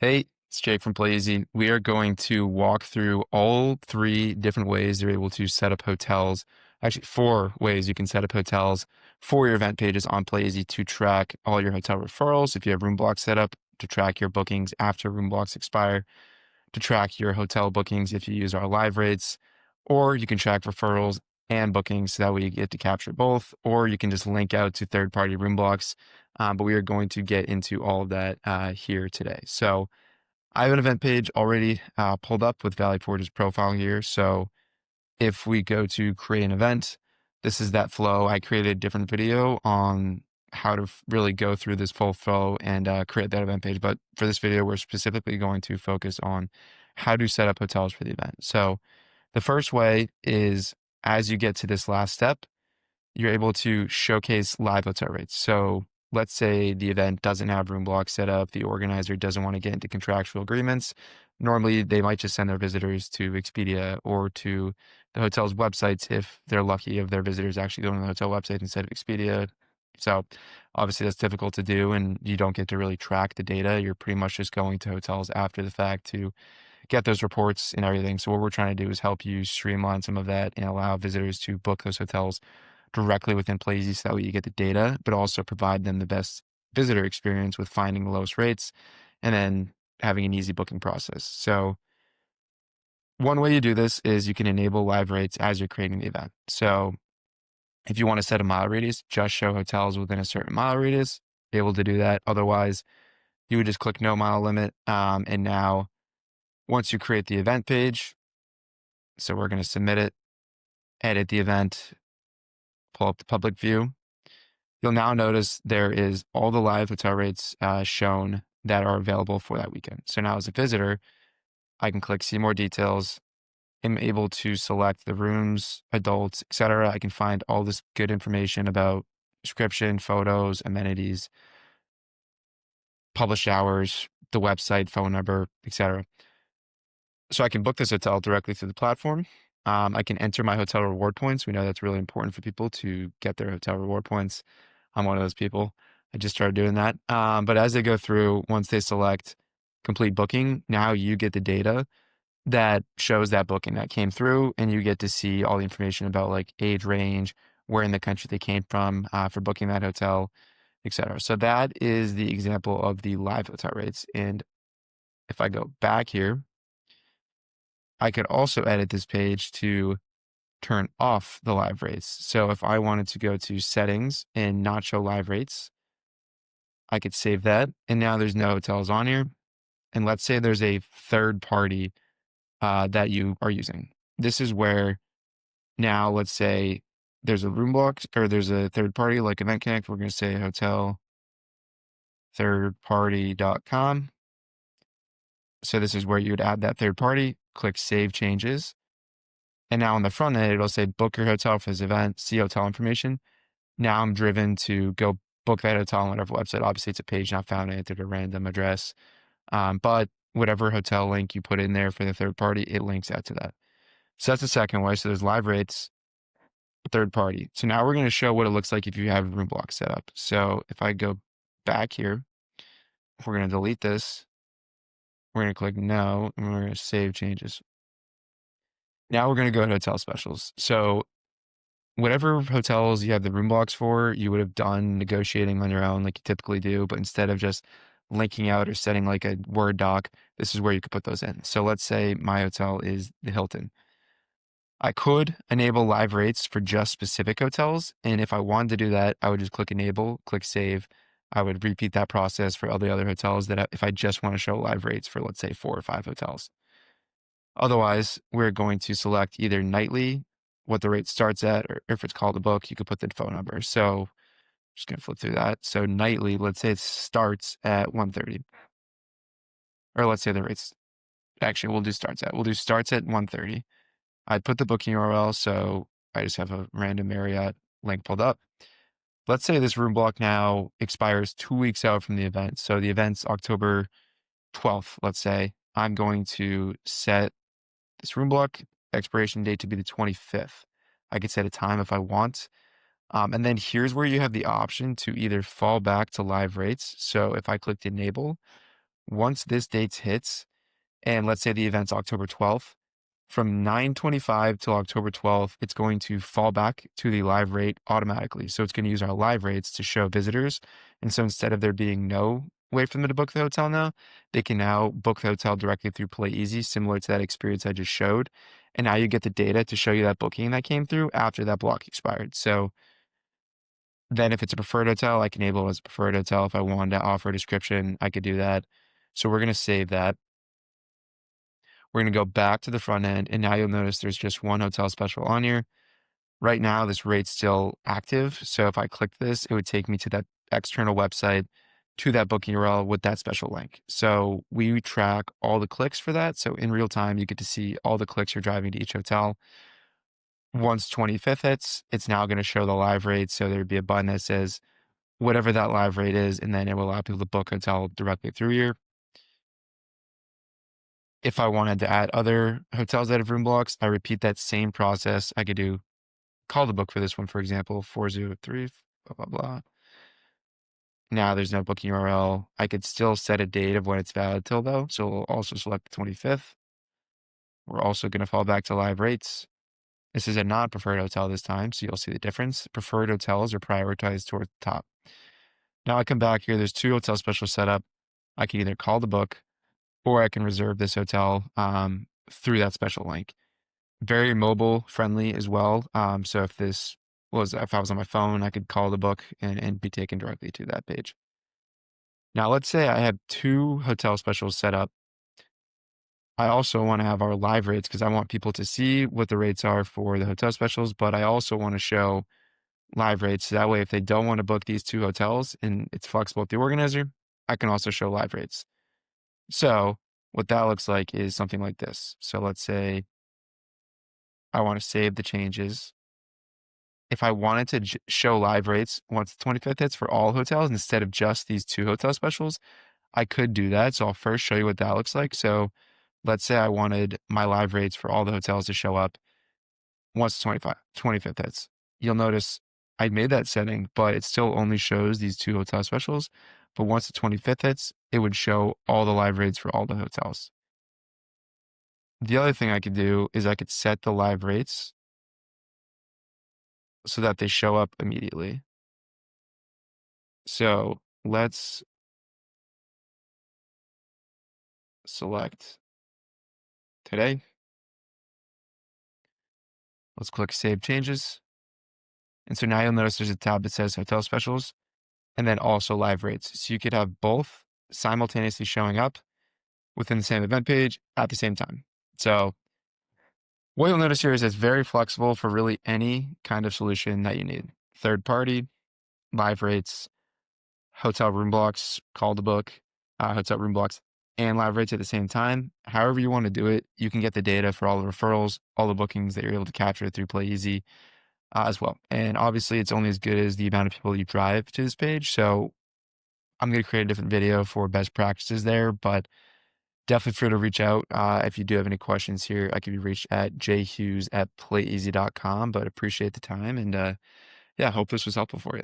Hey, it's Jake from Playeasy. We are going to walk through all three different ways you're able to set up hotels. Actually, four ways you can set up hotels for your event pages on Playeasy to track all your hotel referrals. If you have room blocks set up, to track your bookings after room blocks expire, to track your hotel bookings if you use our live rates, or you can track referrals and bookings so that way you get to capture both, or you can just link out to third-party room blocks. But we are going to get into all of that here today. So I have an event page already pulled up with Valley Forge's profile here. So if we go to create an event, this is that flow. I created a different video on how to really go through this full flow and create that event page. But for this video, we're specifically going to focus on how to set up hotels for the event. So the first way is as you get to this last step, you're able to showcase live hotel rates. So let's say the event doesn't have room blocks set up, the organizer doesn't want to get into contractual agreements. Normally, they might just send their visitors to Expedia or to the hotel's websites if they're lucky of their visitors actually going to the hotel website instead of Expedia. So obviously that's difficult to do and you don't get to really track the data. You're pretty much just going to hotels after the fact to get those reports and everything. So what we're trying to do is help you streamline some of that and allow visitors to book those hotels directly within Playeasy so that way you get the data, but also provide them the best visitor experience with finding the lowest rates and then having an easy booking process. So one way you do this is you can enable live rates as you're creating the event. So if you want to set a mile radius, just show hotels within a certain mile radius, be able to do that. Otherwise, you would just click no mile limit. And now once you create the event page, so we're going to submit it, edit the event, pull up the public view. You'll now notice there is all the live hotel rates shown that are available for that weekend. So now as a visitor, I can click see more details. I'm able to select the rooms, adults, etc. I can find all this good information about description, photos, amenities, published hours, the website, phone number, etc. So I can book this hotel directly through the platform. I can enter my hotel reward points. We know that's really important for people to get their hotel reward points. I'm one of those people. I just started doing that. But as they go through, once they select complete booking, now you get the data that shows that booking that came through, and you get to see all the information about like age range, where in the country they came from for booking that hotel, etc. So that is the example of the live hotel rates. And if I go back here, I could also edit this page to turn off the live rates. So if I wanted to go to settings and not show live rates, I could save that. And now there's no hotels on here. And let's say there's a third party that you are using. This is where now, let's say there's a room block or there's a third party like Event Connect. We're going to say hotel thirdparty.com. So this is where you would add that third party, click save changes. And now on the front end, it'll say book your hotel for this event, see hotel information. Now I'm driven to go book that hotel on whatever website. Obviously, it's a page not found. I entered a random address. But whatever hotel link you put in there for the third party, it links out to that. So that's the second way. So there's live rates, third party. So now we're going to show what it looks like if you have room block set up. So if I go back here, we're going to delete this. We're going to click no, and we're going to save changes. Now we're going to go to hotel specials. So whatever hotels you have the room blocks for, you would have done negotiating on your own like you typically do. But instead of just linking out or setting like a Word doc, this is where you could put those in. So let's say my hotel is the Hilton. I could enable live rates for just specific hotels. And if I wanted to do that, I would just click enable, click save. I would repeat that process for all the other hotels that if I just want to show live rates for, let's say, 4 or 5 hotels. Otherwise, we're going to select either nightly, what the rate starts at, or if it's called a book, you could put the phone number. So just going to flip through that. So nightly, let's say it starts at 1:30. Or let's say the rates, actually, we'll do starts at 1:30. I put the booking URL, so I just have a random Marriott link pulled up. Let's say this room block now expires 2 weeks out from the event. So the event's October 12th, let's say. I'm going to set this room block expiration date to be the 25th. I could set a time if I want. And then here's where you have the option to either fall back to live rates. So if I clicked enable, once this date hits, and let's say the event's October 12th, from 9:25 till October 12th, it's going to fall back to the live rate automatically. So it's going to use our live rates to show visitors. And so instead of there being no way for them to book the hotel now, they can now book the hotel directly through Playeasy, similar to that experience I just showed. And now you get the data to show you that booking that came through after that block expired. So then if it's a preferred hotel, I can enable it as a preferred hotel. If I wanted to offer a description, I could do that. So we're going to save that. We're going to go back to the front end, and now you'll notice there's just one hotel special on here. Right now, this rate's still active. So if I click this, it would take me to that external website, to that booking URL with that special link. So we track all the clicks for that. So in real time, you get to see all the clicks you're driving to each hotel. Once 25th hits, it's now going to show the live rate. So there'd be a button that says whatever that live rate is, and then it will allow people to book hotel directly through here. If I wanted to add other hotels that have room blocks, I repeat that same process. I could do call to book for this one, for example, 403, blah, blah, blah. Now there's no booking URL. I could still set a date of when it's valid till though. So we'll also select the 25th. We're also going to fall back to live rates. This is a non-preferred hotel this time, so you'll see the difference. Preferred hotels are prioritized towards the top. Now I come back here, there's two hotel specials set up. I can either call the book or I can reserve this hotel through that special link. Very mobile friendly as well. So if I was on my phone, I could call the book and be taken directly to that page. Now, let's say I have two hotel specials set up. I also want to have our live rates because I want people to see what the rates are for the hotel specials, but I also want to show live rates. So that way, if they don't want to book these two hotels and it's flexible with the organizer, I can also show live rates. So what that looks like is something like this. So let's say I want to save the changes. If I wanted to show live rates once the 25th hits for all hotels instead of just these two hotel specials, I could do that. So I'll first show you what that looks like. So let's say I wanted my live rates for all the hotels to show up once the 25th hits. You'll notice I made that setting, but it still only shows these two hotel specials. But once the 25th hits, it would show all the live rates for all the hotels. The other thing I could do is I could set the live rates so that they show up immediately. So let's select today. Let's click Save Changes. And so now you'll notice there's a tab that says Hotel Specials and then also Live Rates. So you could have both simultaneously showing up within the same event page at the same time. So what you'll notice here is it's very flexible for really any kind of solution that you need. Third party, live rates, hotel room blocks, call to book, hotel room blocks, and live rates at the same time. However you want to do it, you can get the data for all the referrals, all the bookings that you're able to capture through Playeasy as well. And obviously, it's only as good as the amount of people you drive to this page. So I'm going to create a different video for best practices there, but definitely feel free to reach out if you do have any questions here. I can be reached at jhughes@playeasy.com, but appreciate the time. And yeah, hope this was helpful for you.